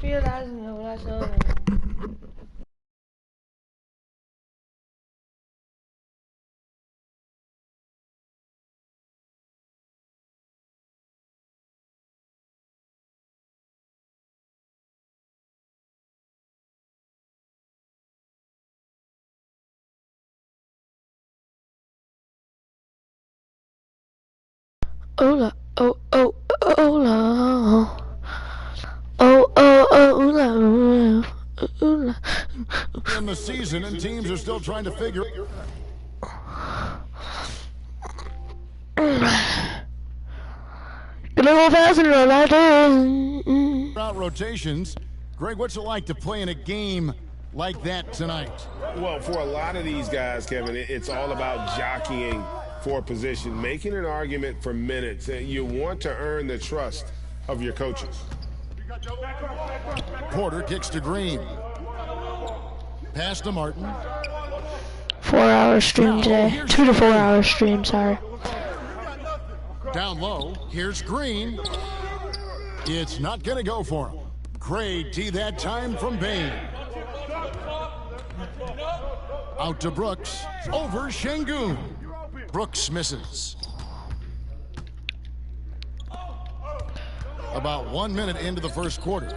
realizing what I saw. Hola, oh, oh, hola. Oh, oh, oh, hola. Hola. In the season, and teams are still trying to figure. Gonna go faster than I do. Out rotations. Greg, what's it like to play in a game like that tonight? Well, for a lot of these guys, Kevin, it's all about jockeying for position, making an argument for minutes. You want to earn the trust of your coaches. Porter kicks to Green. Pass to Martin. 4-hour stream today. 2 to 4 hour stream, sorry. Down low, here's Green. It's not going to go for him. Great D that time from Bain. Out to Brooks. Over Şengün. Brooks misses. About 1 minute into the first quarter.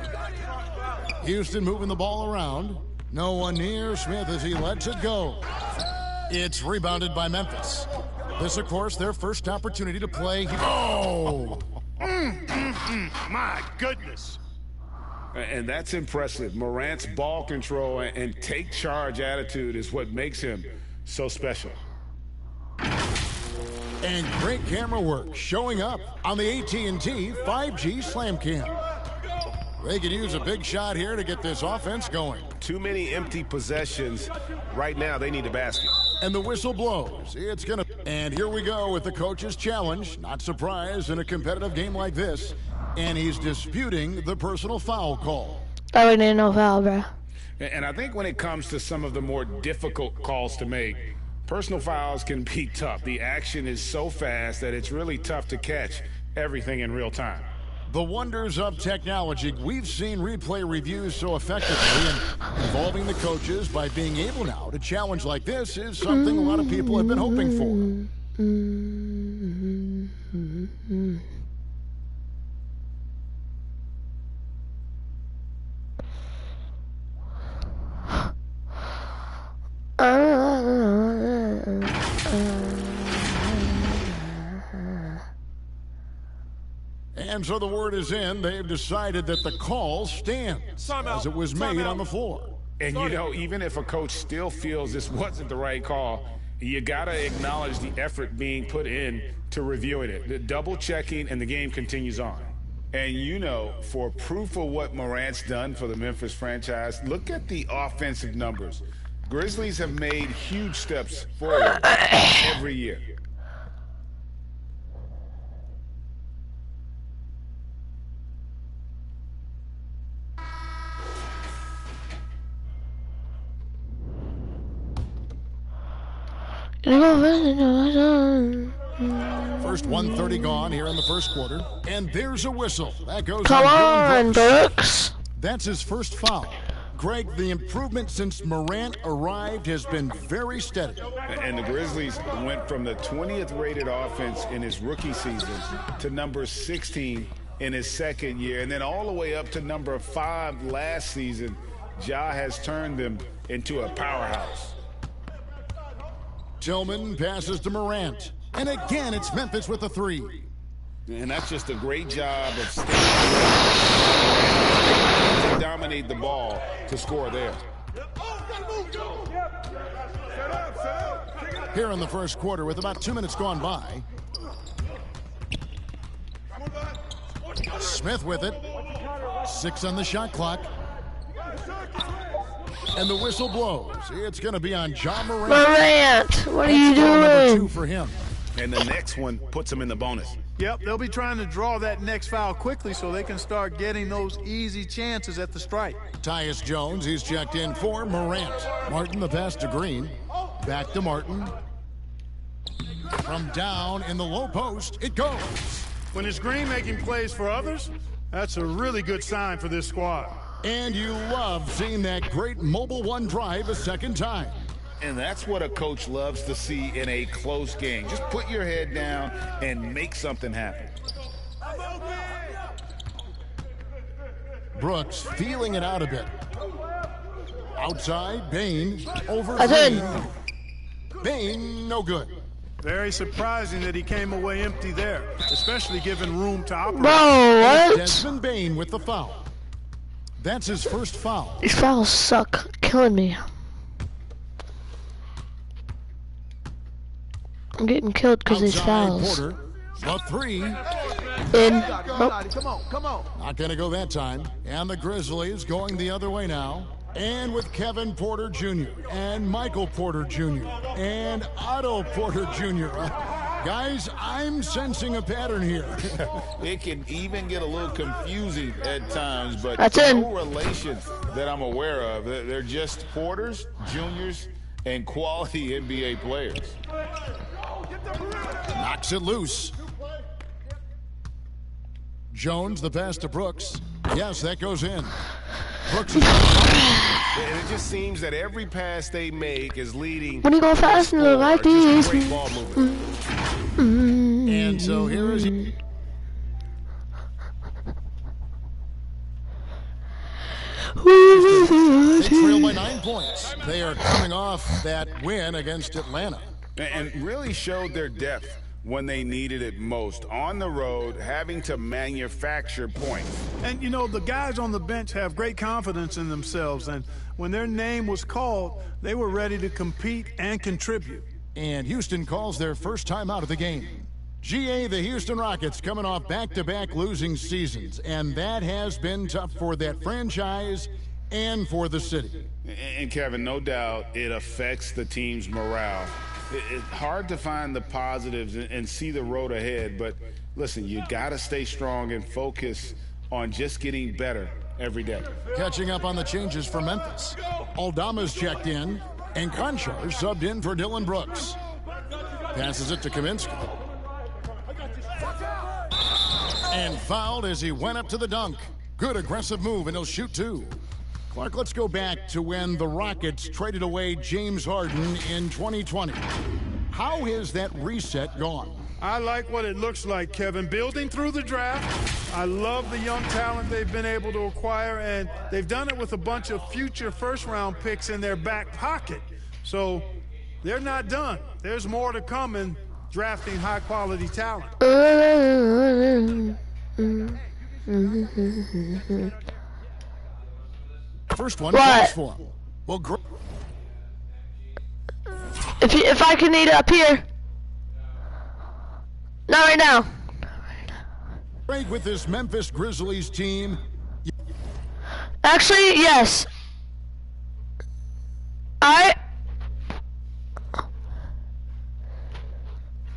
Houston moving the ball around. No one near Smith as he lets it go. It's rebounded by Memphis. This, of course, their first opportunity to play. Oh! My goodness. And that's impressive. Morant's ball control and take charge attitude is what makes him so special. And great camera work showing up on the AT&T 5G Slam Cam. They could use a big shot here to get this offense going. Too many empty possessions. Right now, they need a basket. And the whistle blows. It's gonna. And here we go with the coach's challenge. Not surprised in a competitive game like this. And he's disputing the personal foul call. That would need no foul, bro. And I think when it comes to some of the more difficult calls to make, personal fouls can be tough. The action is so fast that it's really tough to catch everything in real time. The wonders of technology. We've seen replay reviews so effectively, and involving the coaches by being able now to challenge like this is something a lot of people have been hoping for. And so the word is in. They've decided that the call stands as it was made on the floor. And, you know, even if a coach still feels this wasn't the right call, you got to acknowledge the effort being put in to reviewing it. The double checking, and the game continues on. And, you know, for proof of what Morant's done for the Memphis franchise, look at the offensive numbers. Grizzlies have made huge steps forward every year. First 1:30 gone here in the first quarter. And there's a whistle. That goes Come on on, Brooks. That's his first foul. Greg, the improvement since Morant arrived has been very steady. And the Grizzlies went from the 20th rated offense in his rookie season to number 16 in his second year, and then all the way up to number 5 last season. Ja has turned them into a powerhouse. Tillman passes to Morant. And again, it's Memphis with the three. And that's just a great job of staying to dominate the ball to score there. Here in the first quarter with about 2 minutes gone by. Smith with it. 6 on the shot clock. And the whistle blows. It's going to be on Ja Morant. Morant, what are you Number 2 doing? for him. And the next one puts him in the bonus. Yep, they'll be trying to draw that next foul quickly so they can start getting those easy chances at the stripe. Tyus Jones, he's checked in for Morant. Martin, the pass to Green. Back to Martin. From down in the low post, it goes. When it's Green making plays for others, that's a really good sign for this squad. And you love seeing that great mobile one drive a second time. And that's what a coach loves to see in a close game. Just put your head down and make something happen. Brooks feeling it out a bit. Outside, Bane over Green. Bane, no good. Very surprising that he came away empty there, especially given room to operate. Bro, what? Desmond Bane with the foul. That's his first foul. These fouls suck. Killing me. I'm getting killed because these fouls. Porter, the three. In. Oh. Come on. Not going to go that time. And the Grizzlies going the other way now. And with Kevin Porter Jr. and Michael Porter Jr. and Otto Porter Jr. Guys, I'm sensing a pattern here. It can even get a little confusing at times, but That's no in. relations that I'm aware of. They're just Porters, Juniors, and quality NBA players. Knocks it loose. Jones, the pass to Brooks. Yes, that goes in. Brooks is And it just seems that every pass they make is leading. When you go fast and look like just this. great ball movement. And so here is They trail by 9 points. They are coming off that win against Atlanta. And really showed their depth when they needed it most. On the road, having to manufacture points. And, you know, the guys on the bench have great confidence in themselves, and when their name was called, they were ready to compete and contribute. And Houston calls their first time out of the game. GA, the Houston Rockets, coming off back-to-back losing seasons, and that has been tough for that franchise and for the city. And Kevin, no doubt it affects the team's morale. It's hard to find the positives and see the road ahead, but listen, you got to stay strong and focus on just getting better every day. Catching up on the changes for Memphis. Aldama's checked in, and Conchar subbed in for Dylan Brooks. Passes it to Kaminsky. And fouled as he went up to the dunk. Good aggressive move, and he'll shoot two. Clark, let's go back to when the Rockets traded away James Harden in 2020. How has that reset gone? I like what it looks like, Kevin. Building through the draft. I love the young talent they've been able to acquire, and they've done it with a bunch of future first-round picks in their back pocket. So they're not done. There's more to come in drafting high-quality talent. First one What? goes for him. Well, If I can eat it up here. Not right now. Greg with this Memphis Grizzlies team. Actually, yes.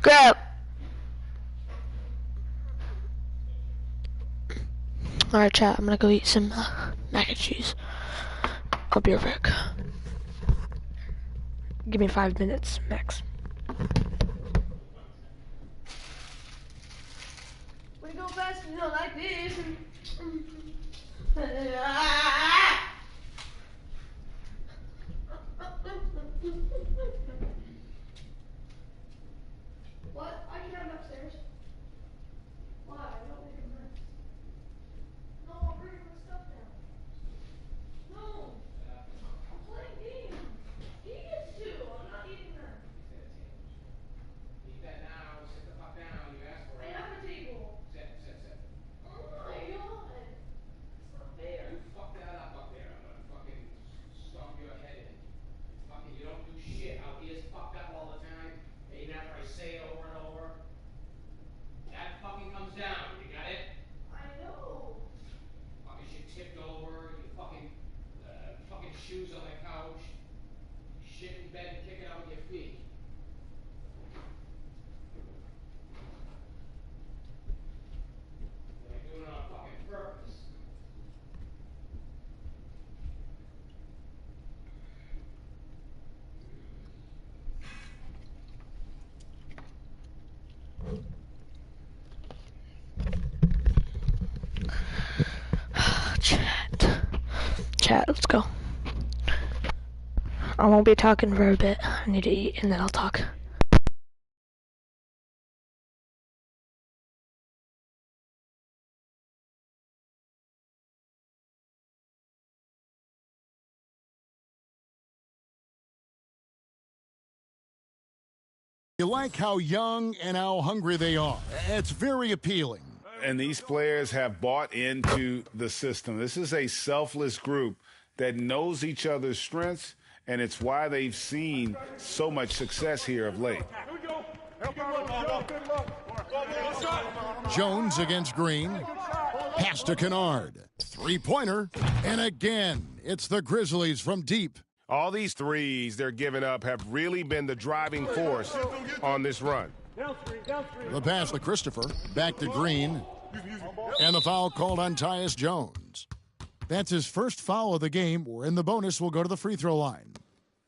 Grab. Alright, chat. I'm gonna go eat some mac and cheese. I'll be right back. Give me 5 minutes max. When you go fast, you know, like this. What? I can have them upstairs. Why? I don't think it hurts. No, I'll bring my stuff down. No. I'm playing games. He gets to. I'm not eating them. Eat that now, sit the fuck down, you asked for I it. have a table. Sit. Oh my god. It's not fair. You fuck that up there, I'm gonna fucking stomp your head in. Fucking, you don't do shit, our ears fucked up all the time, even after I say it over and over. That fucking comes down, you got it? I know. Fucking shit tipped over, you fucking shoes on the couch, shit in bed and kick it out with your feet. You're doing it on fucking purpose. Chat. chat. Let's go. I won't be talking for a bit. I need to eat and then I'll talk. You like how young and how hungry they are. It's very appealing. And these players have bought into the system. This is a selfless group that knows each other's strengths, and it's why they've seen so much success here of late. Jones against Green. Pass to Kennard. Three-pointer. And again, it's the Grizzlies from deep. All these threes they're giving up have really been the driving force on this run. The pass to Christopher. Back to Green. And the foul called on Tyus Jones. That's his first foul of the game, where in the bonus will go to the free throw line.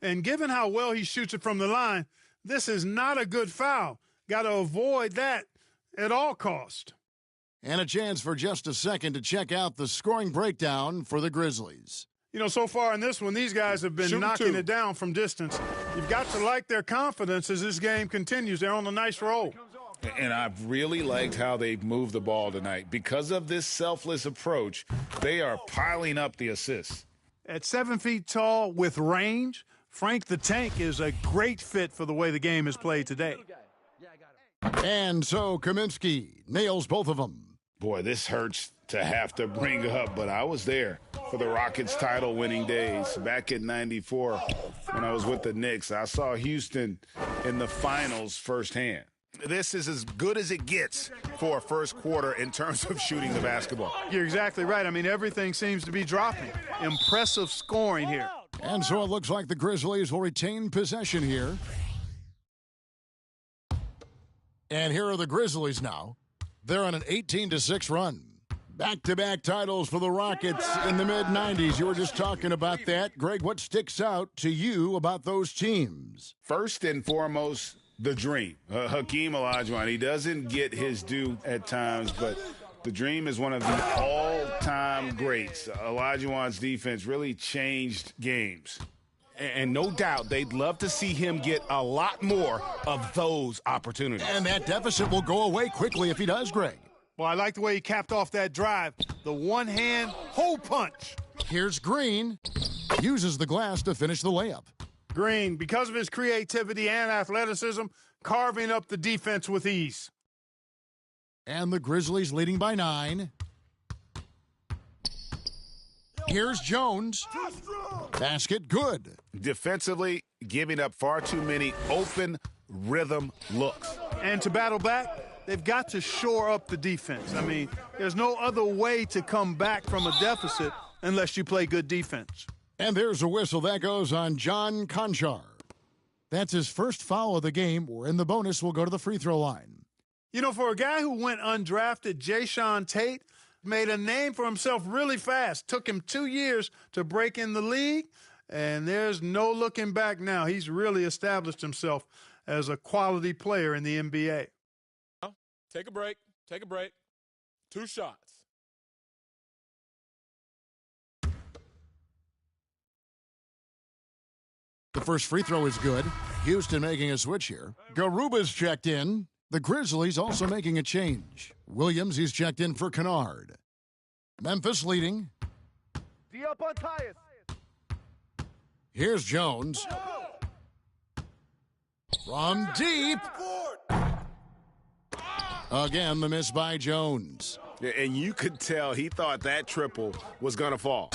And given how well he shoots it from the line, this is not a good foul. Got to avoid that at all cost. And a chance for just a second to check out the scoring breakdown for the Grizzlies. You know, so far in this one, these guys have been knocking it down from distance. You've got to like their confidence as this game continues. They're on a nice roll. And I've really liked how they've moved the ball tonight. Because of this selfless approach, they are piling up the assists. At 7 feet tall with range, Frank the Tank is a great fit for the way the game is played today. And so Kaminsky nails both of them. Boy, this hurts to have to bring up, but I was there for the Rockets title-winning days back in '94 when I was with the Knicks. I saw Houston in the finals firsthand. This is as good as it gets for a first quarter in terms of shooting the basketball. You're exactly right. I mean, everything seems to be dropping. Impressive scoring here. And so it looks like the Grizzlies will retain possession here. And here are the Grizzlies now. They're on an 18-6 run. Back-to-back titles for the Rockets in the mid-'90s. You were just talking about that. Greg, what sticks out to you about those teams? First and foremost, the Dream. Hakeem Olajuwon. He doesn't get his due at times, but the Dream is one of the all-time greats. Olajuwon's defense really changed games. And no doubt they'd love to see him get a lot more of those opportunities. And that deficit will go away quickly if he does, Greg. Well, I like the way he capped off that drive. The one-hand hole punch. Here's Green. Uses the glass to finish the layup. Green, because of his creativity and athleticism, carving up the defense with ease. And the Grizzlies leading by 9. Here's Jones. Basket good. Defensively, giving up far too many open rhythm looks. And to battle back, they've got to shore up the defense. I mean, there's no other way to come back from a deficit unless you play good defense. And there's a whistle that goes on John Konchar. That's his first foul of the game, where in the bonus will go to the free throw line. You know, for a guy who went undrafted, Jayshawn Tate made a name for himself really fast. Took him 2 years to break in the league, and there's no looking back now. He's really established himself as a quality player in the NBA. Take a break. Take a break. 2 shots. The first free throw is good. Houston making a switch here. Garuba's checked in. The Grizzlies also making a change. Williams, he's checked in for Kennard. Memphis leading. D up on Tyus. Here's Jones. From deep. Again, the miss by Jones. And you could tell he thought that triple was going to fall.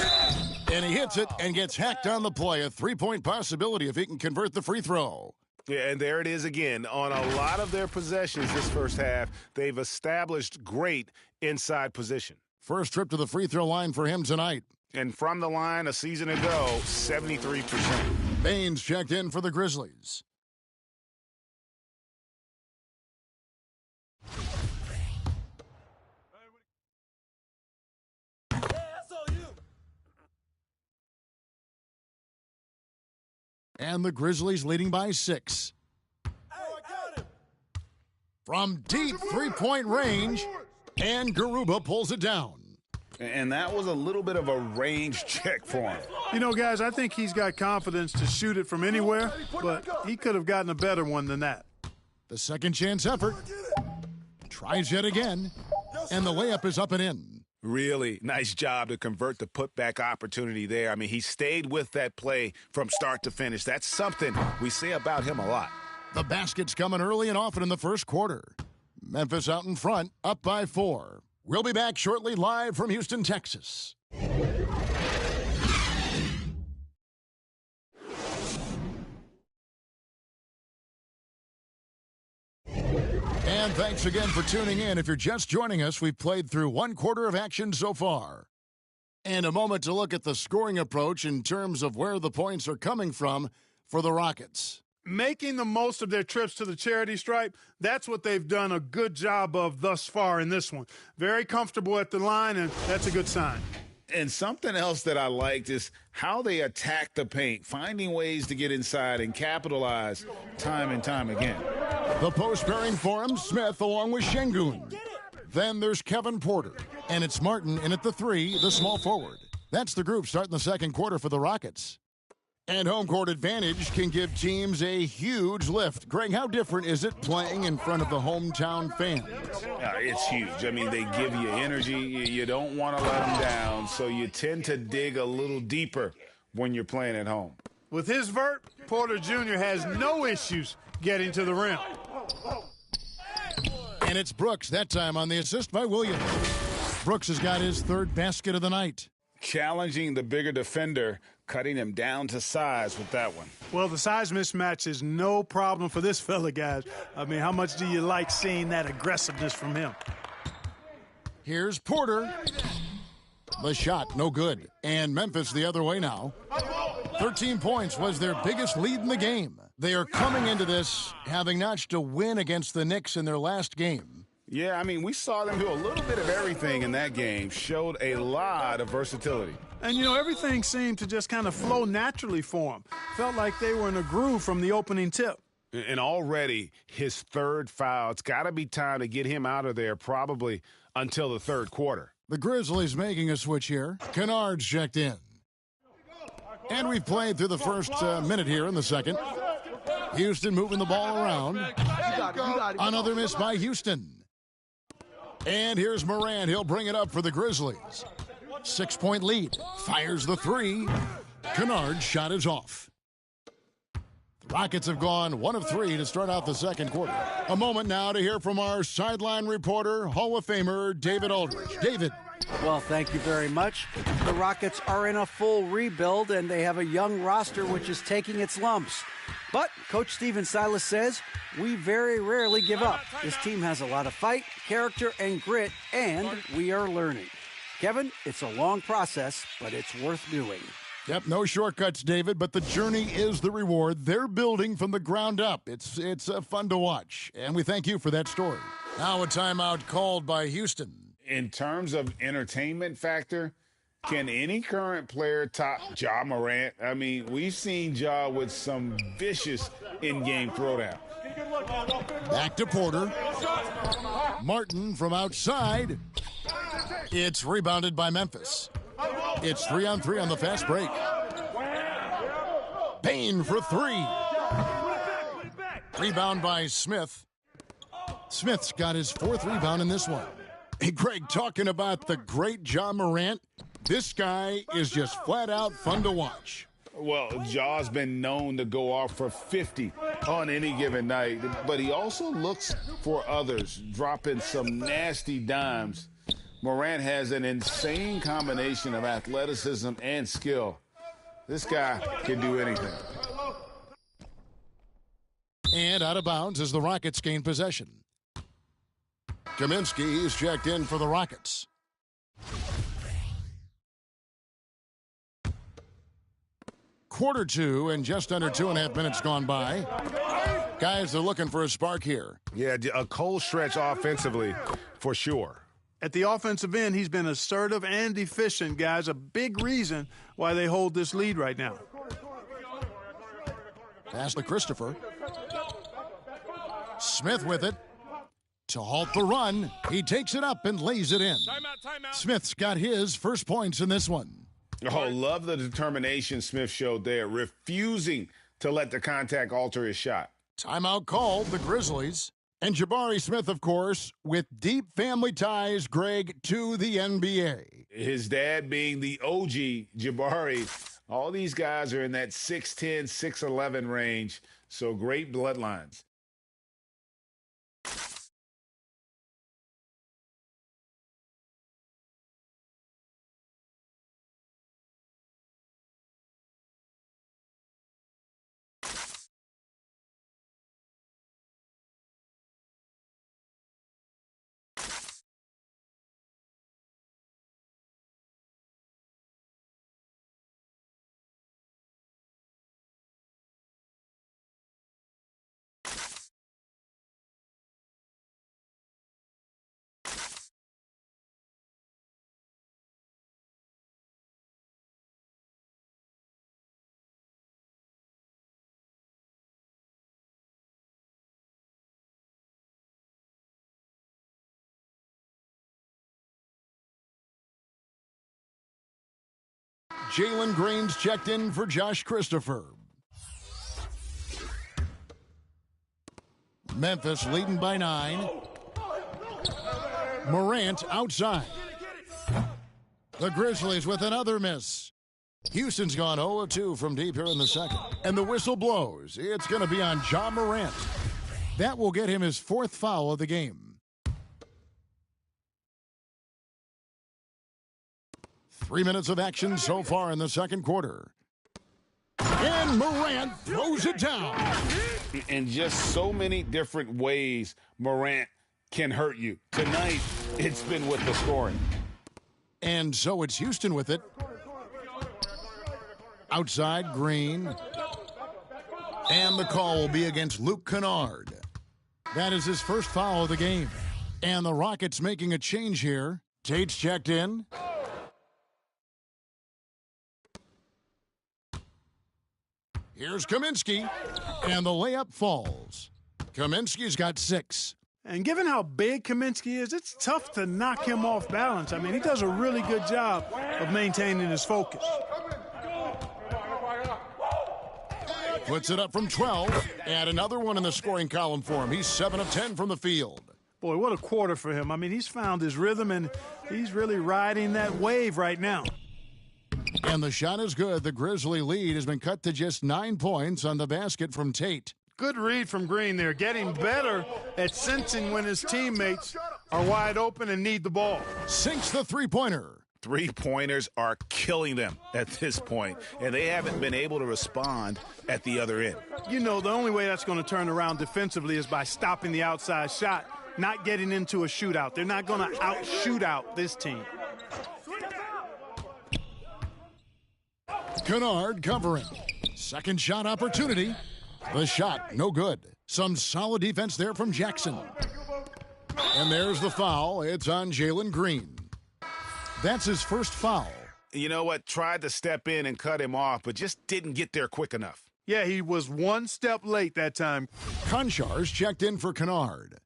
And he hits it and gets hacked on the play. A three-point possibility if he can convert the free throw. Yeah, and there it is again. On a lot of their possessions this first half, they've established great inside position. First trip to the free throw line for him tonight. And from the line a season ago, 73%. Baines checked in for the Grizzlies. And the Grizzlies leading by 6. From deep three-point range, and Garuba pulls it down. And that was a little bit of a range check for him. You know, guys, I think he's got confidence to shoot it from anywhere, but he could have gotten a better one than that. The second chance effort. Tries yet again, and the layup is up and in. Really nice job to convert the putback opportunity there. I mean, he stayed with that play from start to finish. That's something we say about him a lot. The basket's coming early and often in the first quarter. Memphis out in front, up by 4. We'll be back shortly live from Houston, Texas. And thanks again for tuning in. If you're just joining us, we've played through one quarter of action so far. And a moment to look at the scoring approach in terms of where the points are coming from for the Rockets. Making the most of their trips to the charity stripe, that's what they've done a good job of thus far in this one. Very comfortable at the line, and that's a good sign. And something else that I liked is how they attack the paint, finding ways to get inside and capitalize time and time again. The post pairing for him, Smith along with Şengün. Then there's Kevin Porter, and it's Martin in at the 3, the small forward. That's the group starting the second quarter for the Rockets. And home court advantage can give teams a huge lift. Greg, how different is it playing in front of the hometown fans? It's huge. I mean, they give you energy. You don't want to let them down, so you tend to dig a little deeper when you're playing at home. With his vert, Porter Jr. has no issues getting to the rim. And it's Brooks, that time on the assist by Williams. Brooks has got his third basket of the night. Challenging the bigger defender, cutting him down to size with that one. Well, the size mismatch is no problem for this fella, guys. I mean, how much do you like seeing that aggressiveness from him? Here's Porter. The shot, no good. And Memphis the other way now. 13 points was their biggest lead in the game. They are coming into this having notched a win against the Knicks in their last game. Yeah, I mean, we saw them do a little bit of everything in that game. Showed a lot of versatility. And, you know, everything seemed to just kind of flow naturally for them. Felt like they were in a groove from the opening tip. And already his third foul. It's got to be time to get him out of there probably until the third quarter. The Grizzlies making a switch here. Kennard's checked in. And we've played through the first minute here in the second. Houston moving the ball around. Another miss by Houston. And here's Morant. He'll bring it up for the Grizzlies. 6-point lead. Fires the 3. Kennard's shot is off. The Rockets have gone 1 of 3 to start out the second quarter. A moment now to hear from our sideline reporter, Hall of Famer David Aldridge. David. Well, thank you very much. The Rockets are in a full rebuild, and they have a young roster which is taking its lumps. But Coach Stephen Silas says, we very rarely give up. This team has a lot of fight, character, and grit, and we are learning. Kevin, it's a long process, but it's worth doing. Yep, no shortcuts, David, but the journey is the reward. They're building from the ground up. It's fun to watch, and we thank you for that story. Now a timeout called by Houston. In terms of entertainment factor, can any current player top Ja Morant? I mean, we've seen Ja with some vicious in-game throwdown. Back to Porter. Martin from outside. It's rebounded by Memphis. It's 3-on-3 on the fast break. Payne for 3. Rebound by Smith. Smith's got his 4th rebound in this one. Hey, Greg, talking about the great Ja Morant, this guy is just flat out fun to watch. Well, Ja's been known to go off for 50 on any given night, but he also looks for others, dropping some nasty dimes. Morant has an insane combination of athleticism and skill. This guy can do anything. And out of bounds as the Rockets gain possession. Kaminsky is checked in for the Rockets. Quarter 2 and just under 2.5 minutes gone by. Guys, they're looking for a spark here. Yeah, a cold stretch offensively for sure. At the offensive end, he's been assertive and efficient, guys. A big reason why they hold this lead right now. Pass to Christopher. Smith with it. To halt the run, he takes it up and lays it in. Timeout. Smith's got his first points in this one. Oh, love the determination Smith showed there, refusing to let the contact alter his shot. Timeout called, the Grizzlies. And Jabari Smith, of course, with deep family ties, Greg, to the NBA. His dad being the OG Jabari. All these guys are in that 6'10", 6'11 range, so great bloodlines. Jalen Green's checked in for Josh Christopher. Memphis leading by 9. Morant outside. The Grizzlies with another miss. Houston's gone 0-2 from deep here in the second. And the whistle blows. It's going to be on Ja Morant. That will get him his 4th foul of the game. 3 minutes of action so far in the second quarter. And Morant throws it down. In just so many different ways, Morant can hurt you. Tonight, it's been with the scoring. And so it's Houston with it. Outside, Green. And the call will be against Luke Kennard. That is his first foul of the game. And the Rockets making a change here. Tate's checked in. Here's Kaminsky, and the layup falls. Kaminsky's got 6. And given how big Kaminsky is, it's tough to knock him off balance. I mean, he does a really good job of maintaining his focus. Puts it up from 12, and another one in the scoring column for him. He's 7 of 10 from the field. Boy, what a quarter for him. I mean, he's found his rhythm, and he's really riding that wave right now. And the shot is good. The Grizzly lead has been cut to just 9 points on the basket from Tate. Good read from Green there, getting better at sensing when his teammates are wide open and need the ball. Sinks the three-pointer. Three-pointers are killing them at this point, and they haven't been able to respond at the other end. You know, the only way that's going to turn around defensively is by stopping the outside shot, not getting into a shootout. They're not going to out-shoot out this team. Kennard covering. Second shot opportunity. The shot, no good. Some solid defense there from Jackson. And there's the foul. It's on Jalen Green. That's his first foul. You know what? Tried to step in and cut him off, but just didn't get there quick enough. Yeah, he was one step late that time. Konchar's checked in for Kennard.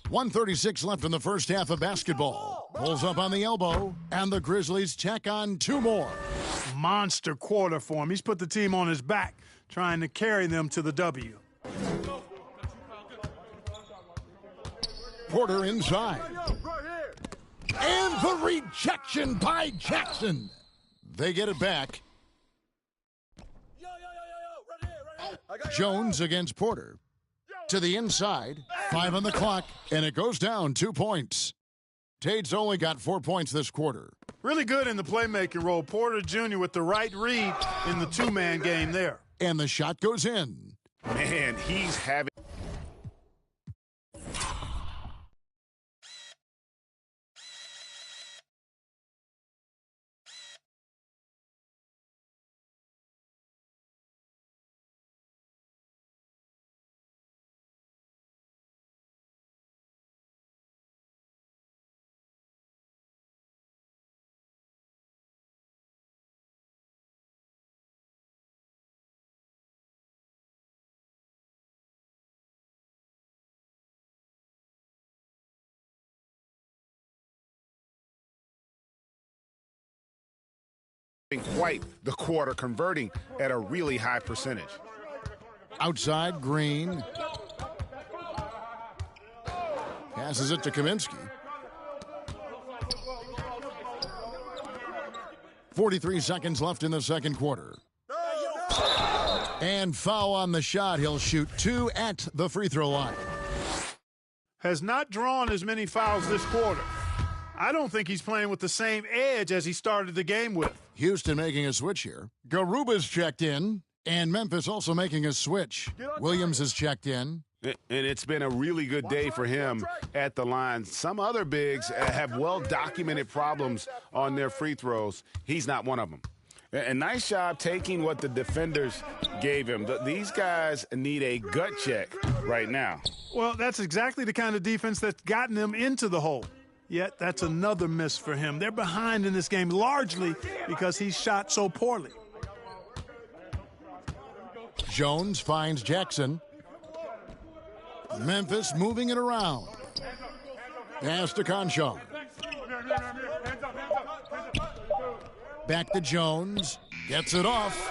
.136 left in the first half of basketball. Pulls up on the elbow, and the Grizzlies tack on 2 more. Monster quarter for him. He's put the team on his back, trying to carry them to the W. Porter inside. And the rejection by Jackson. They get it back. Jones against Porter. To the inside, 5 on the clock, and it goes down 2 points. Tate's only got 4 points this quarter. Really good in the playmaking role. Porter Jr. with the right read in the two-man game there. And the shot goes in. Man, he's having... quite the quarter, converting at a really high percentage. Outside, Green. Passes it to Kaminsky. 43 seconds left in the second quarter. And foul on the shot. He'll shoot 2 at the free throw line. Has not drawn as many fouls this quarter. I don't think he's playing with the same edge as he started the game with. Houston making a switch here. Garuba's checked in, and Memphis also making a switch. Williams is checked in. And it's been a really good day for him at the line. Some other bigs have well-documented problems on their free throws. He's not one of them. A nice job taking what the defenders gave him. These guys need a gut check right now. Well, that's exactly the kind of defense that's gotten them into the hole. Yet that's another miss for him. They're behind in this game largely because he shot so poorly. Jones finds Jackson. Memphis moving it around. Pass to Conchar. Back to Jones. Gets it off.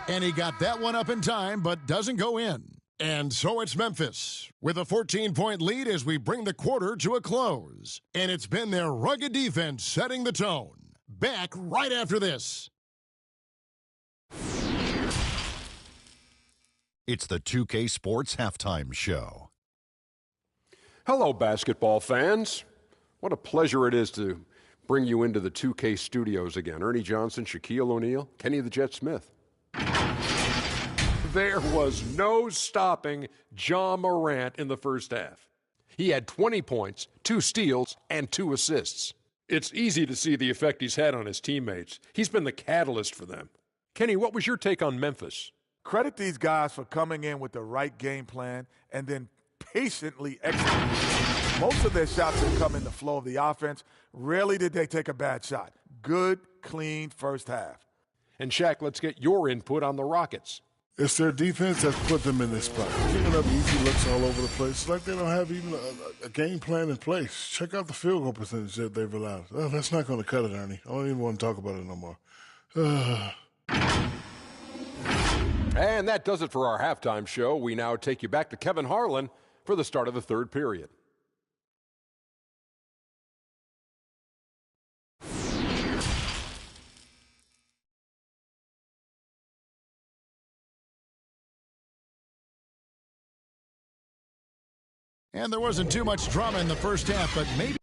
And he got that one up in time, but doesn't go in. And so it's Memphis with a 14-point lead as we bring the quarter to a close. And it's been their rugged defense setting the tone. Back right after this. It's the 2K Sports Halftime Show. Hello, basketball fans. What a pleasure it is to bring you into the 2K studios again. Ernie Johnson, Shaquille O'Neal, Kenny the Jet Smith. There was no stopping Ja Morant in the first half. He had 20 points, 2 steals, and 2 assists. It's easy to see the effect he's had on his teammates. He's been the catalyst for them. Kenny, what was your take on Memphis? Credit these guys for coming in with the right game plan and then patiently executing. Most of their shots have come in the flow of the offense. Rarely did they take a bad shot. Good, clean first half. And Shaq, let's get your input on the Rockets. It's their defense that's put them in this spot. Giving up easy looks all over the place. It's like they don't have even a game plan in place. Check out the field goal percentage that they've allowed. Oh, that's not going to cut it, Ernie. I don't even want to talk about it no more. And that does it for our halftime show. We now take you back to Kevin Harlan for the start of the third period. And there wasn't too much drama in the first half, but maybe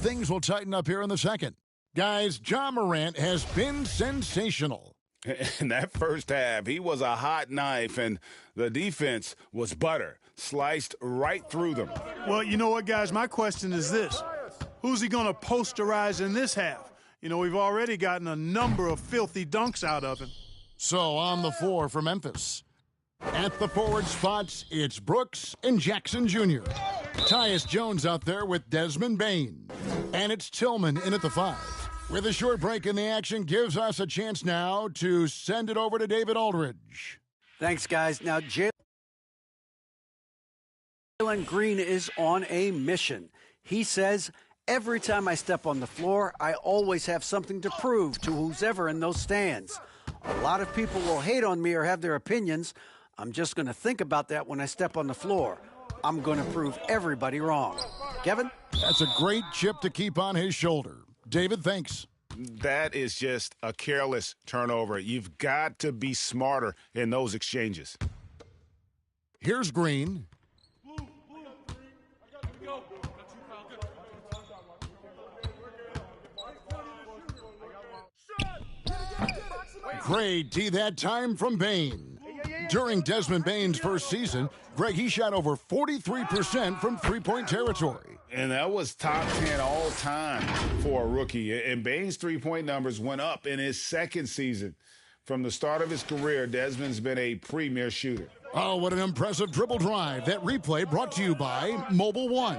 things will tighten up here in the second. Guys, Ja Morant has been sensational. In that first half, he was a hot knife, and the defense was butter, sliced right through them. Well, you know what, guys? My question is this. Who's he going to posterize in this half? You know, we've already gotten a number of filthy dunks out of him. So on the floor for Memphis. At the forward spots, it's Brooks and Jackson Jr. Tyus Jones out there with Desmond Bane. And it's Tillman in at the 5. With a short break in the action, gives us a chance now to send it over to David Aldridge. Thanks, guys. Now, Jalen Green is on a mission. He says, every time I step on the floor, I always have something to prove to who's ever in those stands. A lot of people will hate on me or have their opinions. I'm just going to think about that when I step on the floor. I'm going to prove everybody wrong. Kevin? That's a great chip to keep on his shoulder. David, thanks. That is just a careless turnover. You've got to be smarter in those exchanges. Here's Green. Great D that time from Bane. During Desmond Bane's first season, Greg, he shot over 43% from three-point territory. And that was top 10 all time for a rookie. And Bane's three-point numbers went up in his second season. From the start of his career, Desmond's been a premier shooter. Oh, what an impressive dribble drive. That replay brought to you by Mobile One.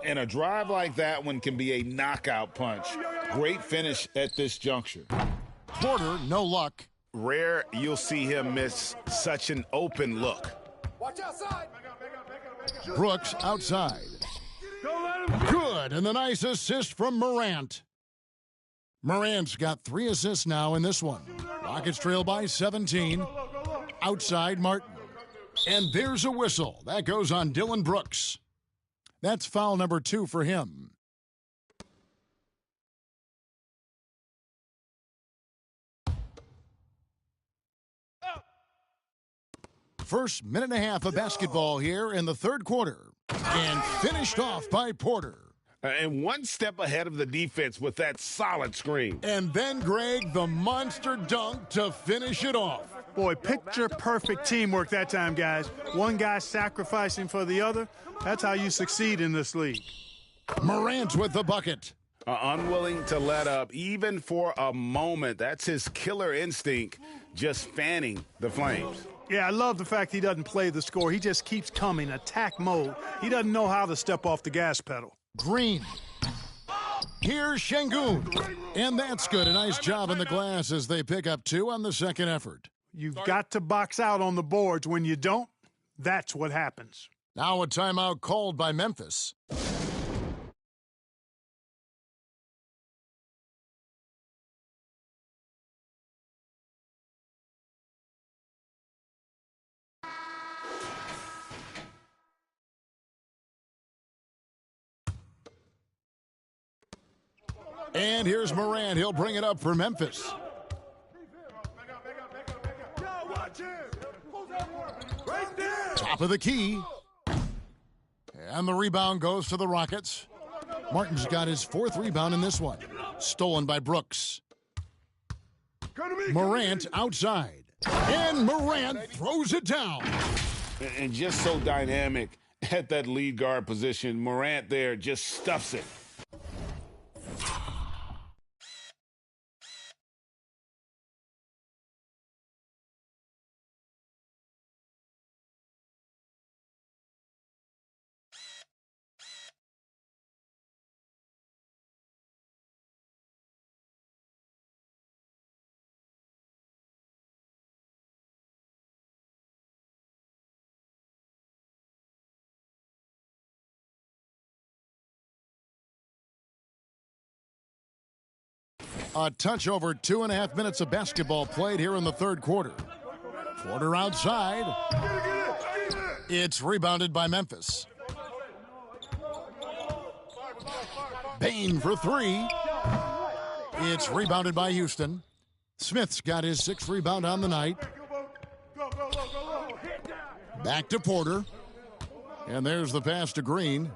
And a drive like that one can be a knockout punch. Great finish at this juncture. Porter, no luck. Rare you'll see him miss such an open look. Watch outside. Brooks outside. Good, and the nice assist from Morant. Morant's got 3 assists now in this one. Rockets trail by 17. Outside Martin. And there's a whistle. That goes on Dillon Brooks. That's foul number 2 for him. First minute and a half of basketball here in the third quarter. And finished off by Porter. And one step ahead of the defense with that solid screen. And then, Greg, the monster dunk to finish it off. Boy, picture-perfect teamwork that time, guys. One guy sacrificing for the other. That's how you succeed in this league. Morant with the bucket. Unwilling to let up, even for a moment. That's his killer instinct, just fanning the flames. Yeah, I love the fact he doesn't play the score. He just keeps coming, attack mode. He doesn't know how to step off the gas pedal. Green. Here's Şengün. And that's good. A nice job in the glass as they pick up 2 on the second effort. You've got to box out on the boards. When you don't, that's what happens. Now a timeout called by Memphis. And here's Morant. He'll bring it up for Memphis. Top of the key. And the rebound goes to the Rockets. Martin's got his 4th rebound in this one. Stolen by Brooks. Morant outside. And Morant throws it down. And just so dynamic at that lead guard position. Morant there just stuffs it. A touch over 2.5 minutes of basketball played here in the third quarter. Porter outside. It's rebounded by Memphis. Bane for 3. It's rebounded by Houston. Smith's got his 6th rebound on the night. Back to Porter. And there's the pass to Green.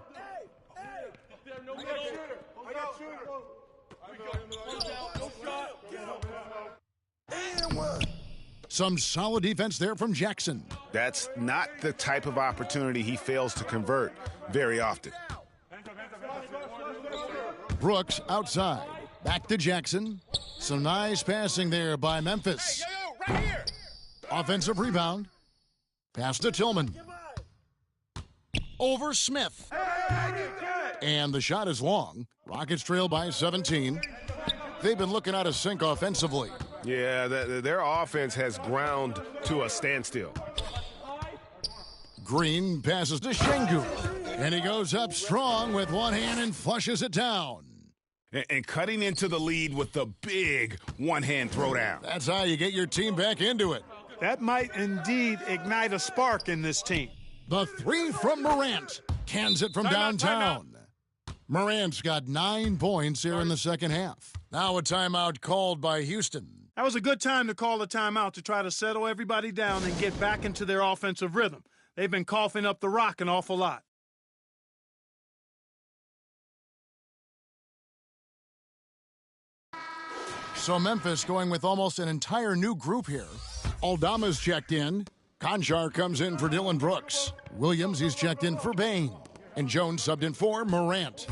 Some solid defense there from Jackson. That's not the type of opportunity he fails to convert very often. Brooks outside. Back to Jackson. Some nice passing there by Memphis. Offensive rebound. Pass to Tillman. Over Smith. And the shot is long. Rockets trail by 17. They've been looking out of sync offensively. Yeah, their offense has ground to a standstill. Green passes to Şengün. And he goes up strong with one hand and flushes it down. And cutting into the lead with the big one-hand throwdown. That's how you get your team back into it. That might indeed ignite a spark in this team. The three from Morant. Cans it from downtown. Morant's got 9 points here in the second half. Now a timeout called by Houston. That was a good time to call a timeout to try to settle everybody down and get back into their offensive rhythm. They've been coughing up the rock an awful lot. So Memphis going with almost an entire new group here. Aldama's checked in. Konchar comes in for Dylan Brooks. Williams, he's checked in for Bain. And Jones subbed in for Morant.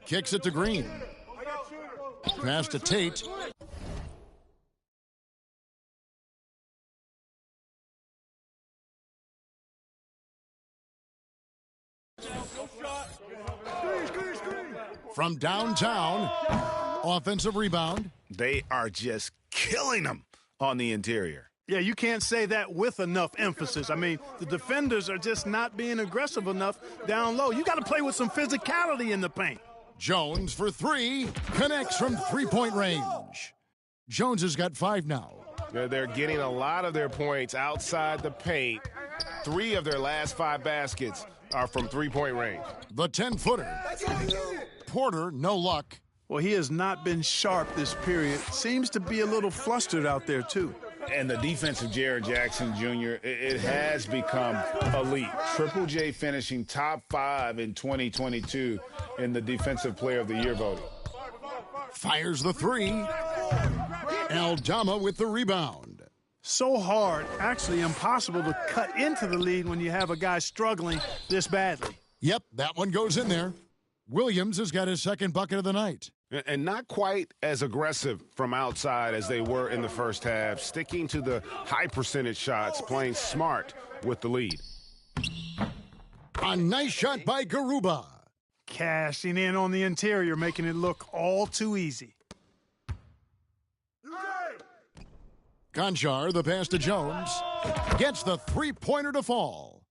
Kicks it to Green. Pass to Tate. From downtown, offensive rebound. They are just killing them on the interior. Yeah, you can't say that with enough emphasis. I mean, the defenders are just not being aggressive enough down low. You got to play with some physicality in the paint. Jones for three. Connects from three-point range. Jones has got 5 now. They're getting a lot of their points outside the paint. 3 of their last 5 baskets are from three-point range. The 10-footer. Porter, no luck. Well, he has not been sharp this period. Seems to be a little flustered out there, too. And the defense of Jaren Jackson Jr., it has become elite. Triple J finishing top 5 in 2022 in the Defensive Player of the Year voting. Fires the 3. Aldama with the rebound. So hard, actually impossible to cut into the lead when you have a guy struggling this badly. Yep, that one goes in there. Williams has got his second bucket of the night. And not quite as aggressive from outside as they were in the first half, sticking to the high percentage shots, playing smart with the lead. A nice shot by Garuba. Cashing in on the interior, making it look all too easy. Konchar, the pass to Jones. Gets the three-pointer to fall.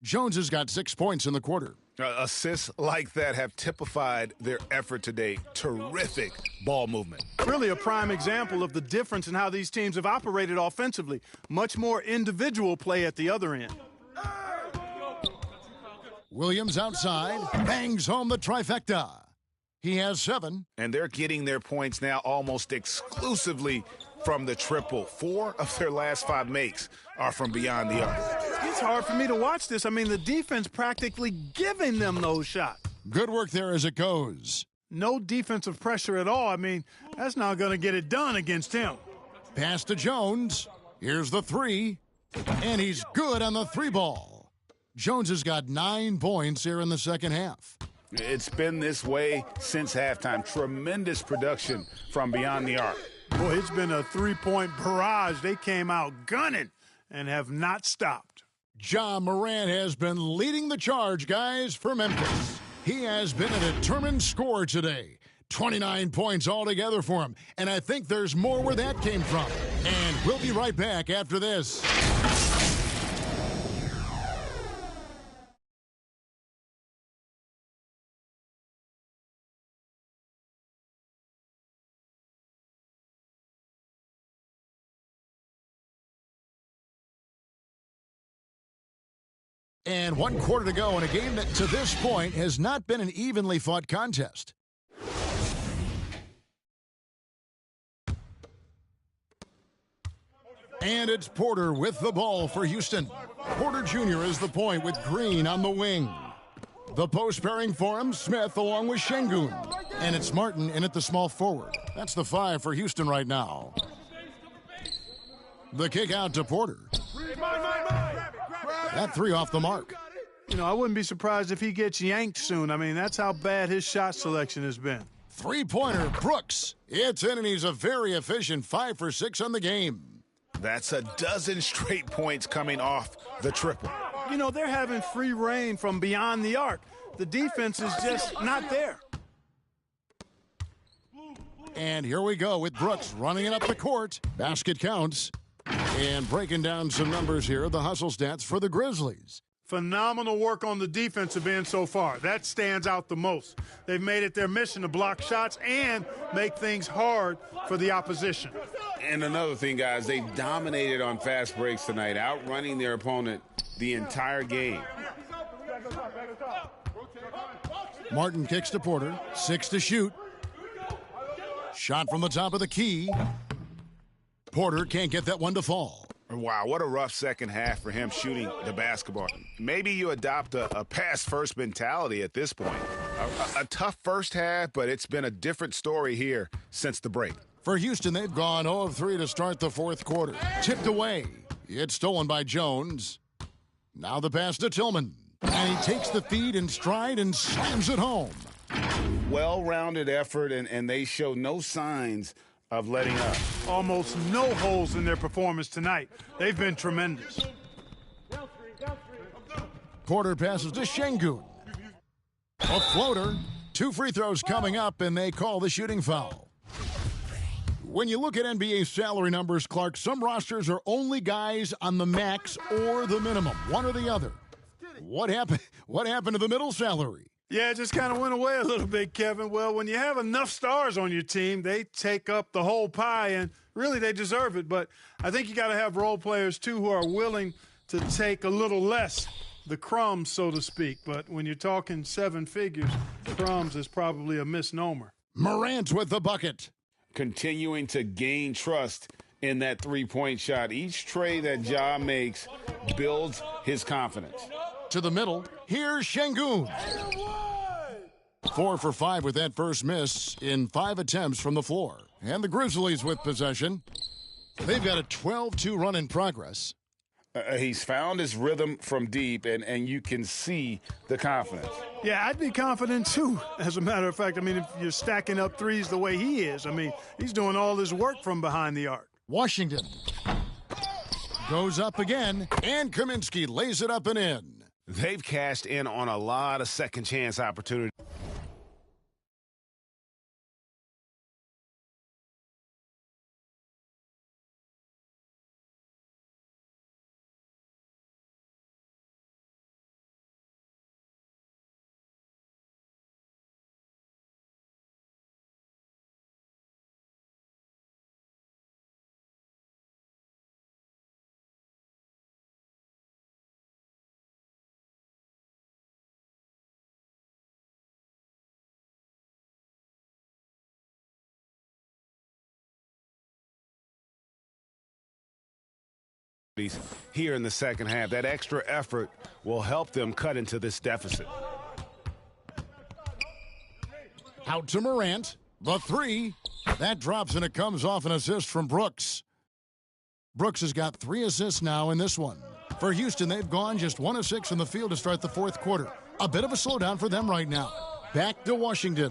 Jones has got 6 points in the quarter. Assists like that have typified their effort today. Terrific ball movement. Really a prime example of the difference in how these teams have operated offensively. Much more individual play at the other end. Williams outside, bangs home the trifecta. He has 7. And they're getting their points now almost exclusively from the triple. 4 of their last 5 makes are from beyond the arc. It's hard for me to watch this. I mean, the defense practically giving them those shots. Good work there as it goes. No defensive pressure at all. I mean, that's not going to get it done against him. Pass to Jones. Here's the 3. And he's good on the 3 ball. Jones has got 9 points here in the second half. It's been this way since halftime. Tremendous production from beyond the arc. Boy, it's been a 3-point barrage. They came out gunning and have not stopped. Ja Morant has been leading the charge, guys, for Memphis. He has been a determined scorer today. 29 points altogether for him. And I think there's more where that came from. And we'll be right back after this. And 1 quarter to go in a game that, to this point, has not been an evenly fought contest. And it's Porter with the ball for Houston. Porter Jr. is the point with Green on the wing. The post pairing for him, Smith along with Şengün. And it's Martin in at the small forward. That's the 5 for Houston right now. The kick out to Porter. That 3 off the mark. You know, I wouldn't be surprised if he gets yanked soon. I mean, that's how bad his shot selection has been. Three-pointer, Brooks. It's in, and he's a very efficient 5 for 6 on the game. That's a dozen straight points coming off the triple. You know, they're having free reign from beyond the arc. The defense is just not there. And here we go with Brooks running it up the court. Basket counts. And breaking down some numbers here, the hustle stats for the Grizzlies. Phenomenal work on the defensive end so far. That stands out the most. They've made it their mission to block shots and make things hard for the opposition. And another thing, guys, they dominated on fast breaks tonight, outrunning their opponent the entire game. Martin kicks to Porter. 6 to shoot. Shot from the top of the key. Porter can't get that one to fall. Wow, what a rough second half for him shooting the basketball. Maybe you adopt a pass-first mentality at this point. A tough first half, but it's been a different story here since the break. For Houston, they've gone 0 of 3 to start the fourth quarter. Tipped away. It's stolen by Jones. Now the pass to Tillman. And he takes the feed in stride and slams it home. Well-rounded effort, and they show no signs of letting up. Almost no holes in their performance tonight. They've been tremendous. Porter passes to Şengün. A floater. 2 free throws coming up, and they call the shooting foul. When you look at NBA salary numbers, Clark, some rosters are only guys on the max or the minimum, one or the other. What happened to the middle salary? Yeah, it just kind of went away a little bit, Kevin. Well, when you have enough stars on your team, they take up the whole pie, and really they deserve it. But I think you got to have role players, too, who are willing to take a little less, the crumbs, so to speak. But when you're talking 7 figures, crumbs is probably a misnomer. Morant with the bucket. Continuing to gain trust in that three-point shot. Each tray that Ja makes builds his confidence. To the middle, here's Şengün. 4 for 5 with that first miss in 5 attempts from the floor. And the Grizzlies with possession. They've got a 12-2 run in progress. He's found his rhythm from deep, and you can see the confidence. Yeah, I'd be confident, too, as a matter of fact. I mean, if you're stacking up threes the way he is, I mean, he's doing all his work from behind the arc. Washington goes up again, and Kaminsky lays it up and in. They've cashed in on a lot of second-chance opportunities. Here in the second half, that extra effort will help them cut into this deficit. Out to Morant, the 3. That drops, and it comes off an assist from Brooks. Brooks has got 3 assists now in this one. For Houston, they've gone just 1 of 6 from the field to start the fourth quarter. A bit of a slowdown for them right now. Back to Washington.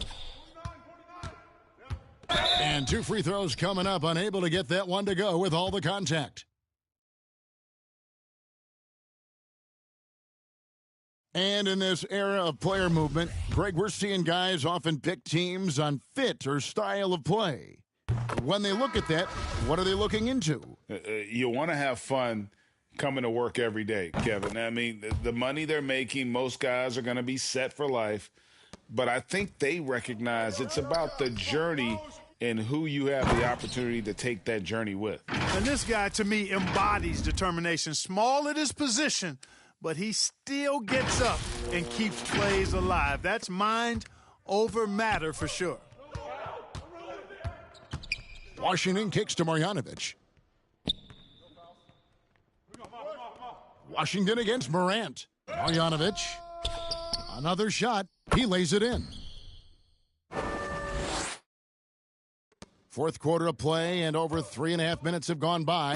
And 2 free throws coming up, unable to get that one to go with all the contact. And in this era of player movement, Greg, we're seeing guys often pick teams on fit or style of play. When they look at that, what are they looking into? You want to have fun coming to work every day, Kevin. I mean, the money they're making, most guys are going to be set for life. But I think they recognize it's about the journey and who you have the opportunity to take that journey with. And this guy, to me, embodies determination. Small at his position, but he still gets up and keeps plays alive. That's mind over matter for sure. Washington kicks to Marjanovic. Washington against Morant. Marjanovic. Another shot. He lays it in. Fourth quarter of play, and over 3.5 minutes have gone by.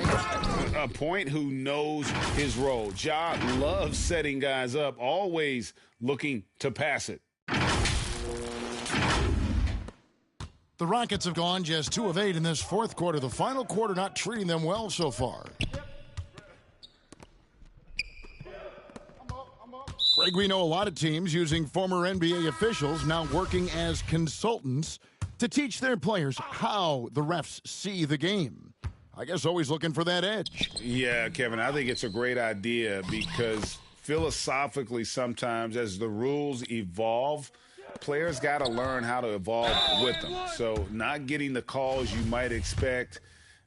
A point who knows his role. Ja loves setting guys up, always looking to pass it. The Rockets have gone just 2 of 8 in this fourth quarter. The final quarter not treating them well so far. Greg, we know a lot of teams using former NBA officials now working as consultants to teach their players how the refs see the game. I guess always looking for that edge. Yeah, Kevin, I think it's a great idea because philosophically sometimes as the rules evolve, players got to learn how to evolve with them. So not getting the calls you might expect,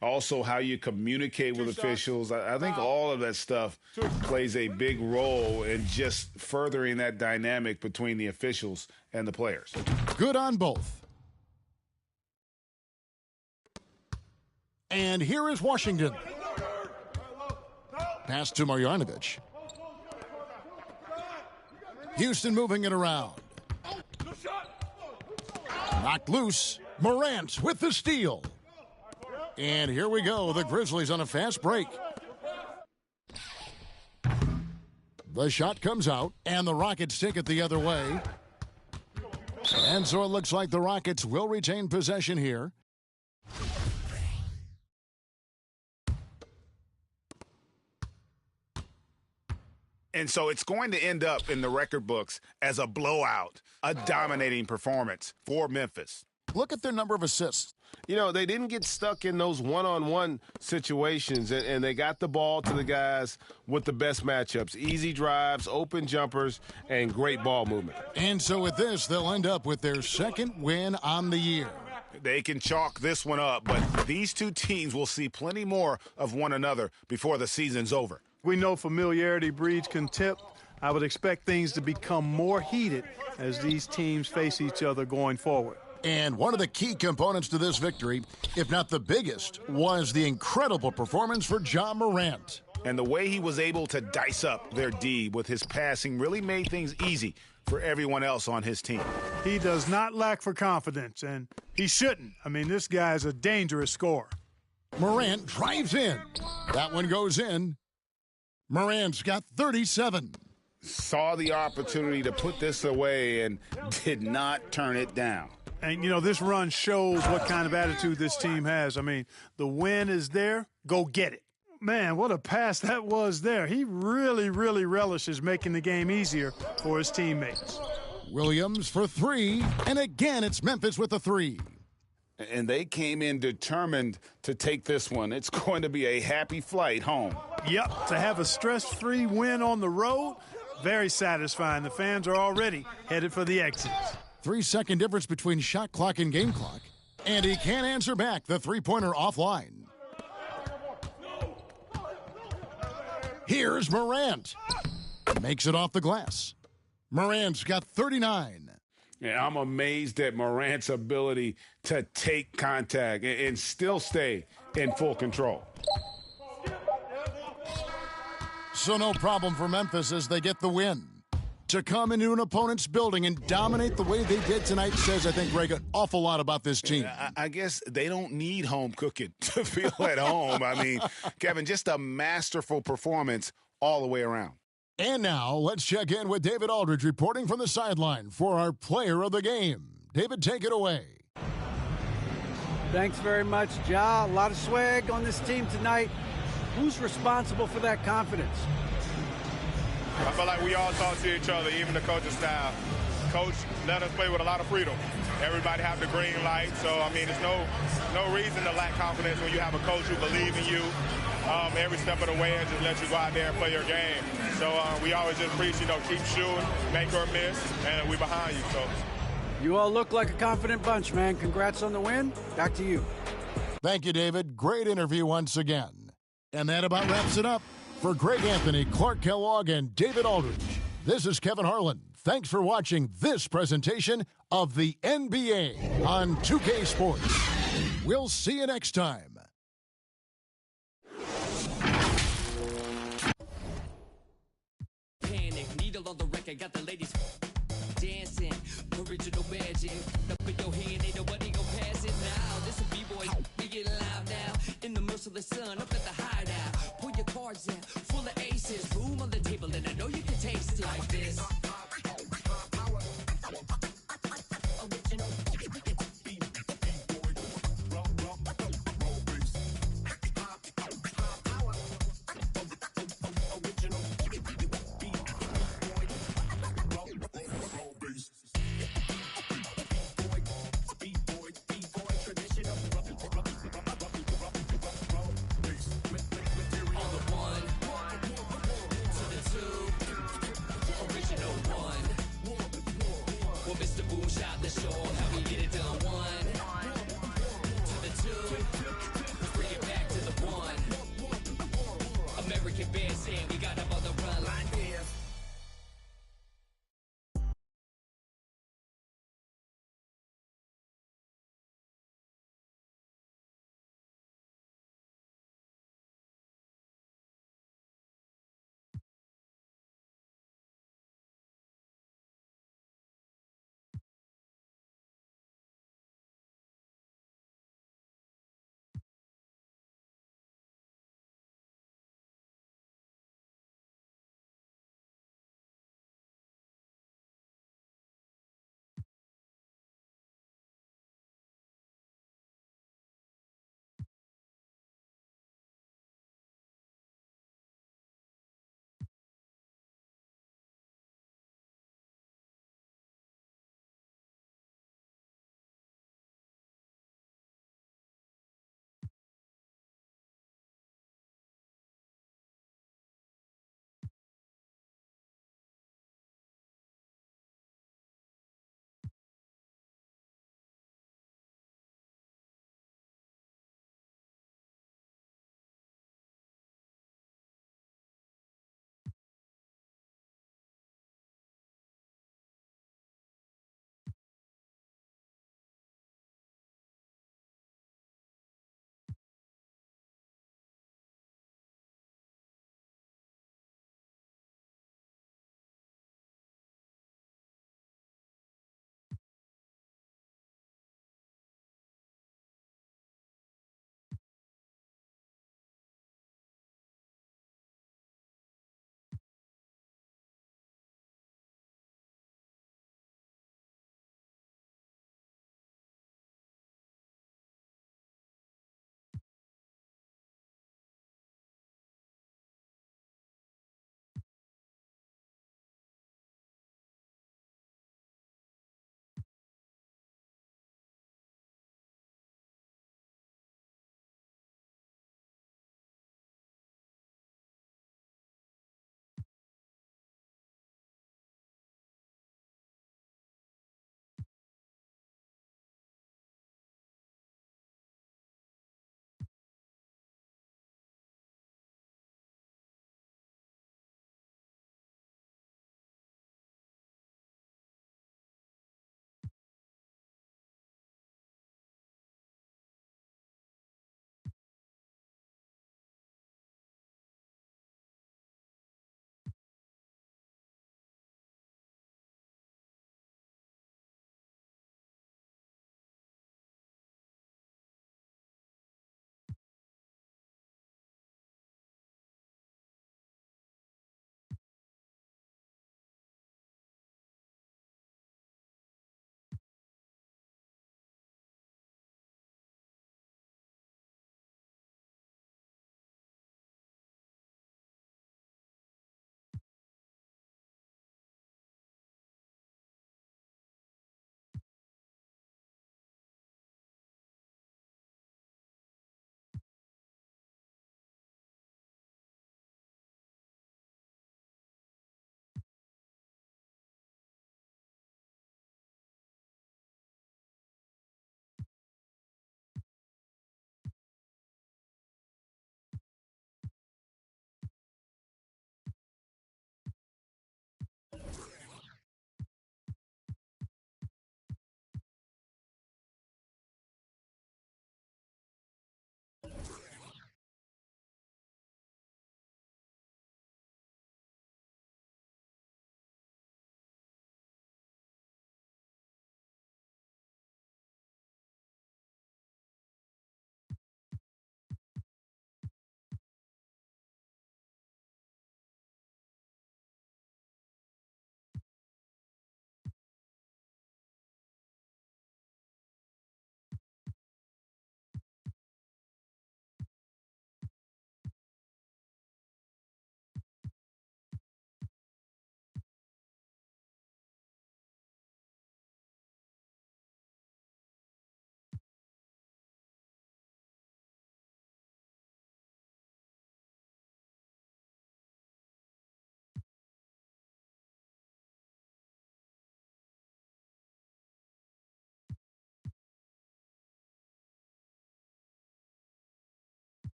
also how you communicate with officials. I think all of that stuff plays a big role in just furthering that dynamic between the officials and the players. Good on both. And here is Washington. Pass to Marjanovic. Houston moving it around. Knocked loose. Morant with the steal. And here we go. The Grizzlies on a fast break. The shot comes out, and the Rockets take it the other way. And so it looks like the Rockets will retain possession here. And so it's going to end up in the record books as a blowout, a dominating performance for Memphis. Look at their number of assists. You know, they didn't get stuck in those one-on-one situations, and they got the ball to the guys with the best matchups. Easy drives, open jumpers, and great ball movement. And so with this, they'll end up with their second win on the year. They can chalk this one up, but these two teams will see plenty more of one another before the season's over. We know familiarity breeds contempt. I would expect things to become more heated as these teams face each other going forward. And one of the key components to this victory, if not the biggest, was the incredible performance for Ja Morant. And the way he was able to dice up their D with his passing really made things easy for everyone else on his team. He does not lack for confidence, and he shouldn't. I mean, this guy is a dangerous scorer. Morant drives in. That one goes in. Morant's got 37. Saw the opportunity to put this away and did not turn it down. And, you know, this run shows what kind of attitude this team has. I mean, the win is there. Go get it. Man, what a pass that was there. He really, really relishes making the game easier for his teammates. Williams for 3, and again it's Memphis with a 3. And they came in determined to take this one. It's going to be a happy flight home. Yep, to have a stress-free win on the road, very satisfying. The fans are already headed for the exits. 3-second difference between shot clock and game clock. And he can't answer back. The three-pointer offline. Here's Morant. Makes it off the glass. Morant's got 39. Yeah, I'm amazed at Morant's ability to take contact and still stay in full control. So no problem for Memphis as they get the win. To come into an opponent's building and dominate the way they did tonight says, I think, Greg, an awful lot about this team. I guess they don't need home cooking to feel at home. I mean, Kevin, just a masterful performance all the way around. And now let's check in with David Aldridge reporting from the sideline for our player of the game. David, take it away. Thanks very much, Ja. A lot of swag on this team tonight. Who's responsible for that confidence? I feel like we all talk to each other, even the coaching staff. Coach let us play with a lot of freedom. Everybody have the green light, so, I mean, there's no reason to lack confidence when you have a coach who believes in you every step of the way and just let you go out there and play your game. So we always just preach, keep shooting, make or miss, and we behind you. So you all look like a confident bunch, man. Congrats on the win. Back to you. Thank you, David. Great interview once again. And that about wraps it up. For Greg Anthony, Clark Kellogg, and David Aldridge, this is Kevin Harlan. Thanks for watching this presentation of the NBA on 2K Sports. We'll see you next time. Panic, needle on the record, got the ladies dancing. Original magic, up in your hand, ain't nobody gon' pass it now. This a B-boy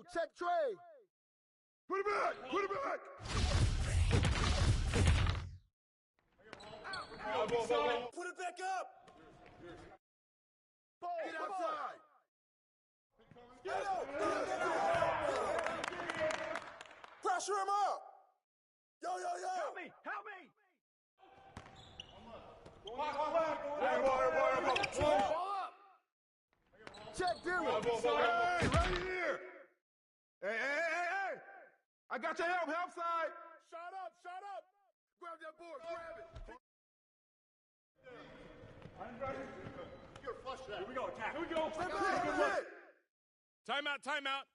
Yo, check Trey. Put it back. Put it back. Put it back up. Get outside. Get up. Pressure him up. Yo. Help me. Ball up. Check Dylan. Hey, right here. Hey. I got your help side. Shut up. Grab that board. Grab it. You're flush that. Here we go, attack. Here we go. Timeout.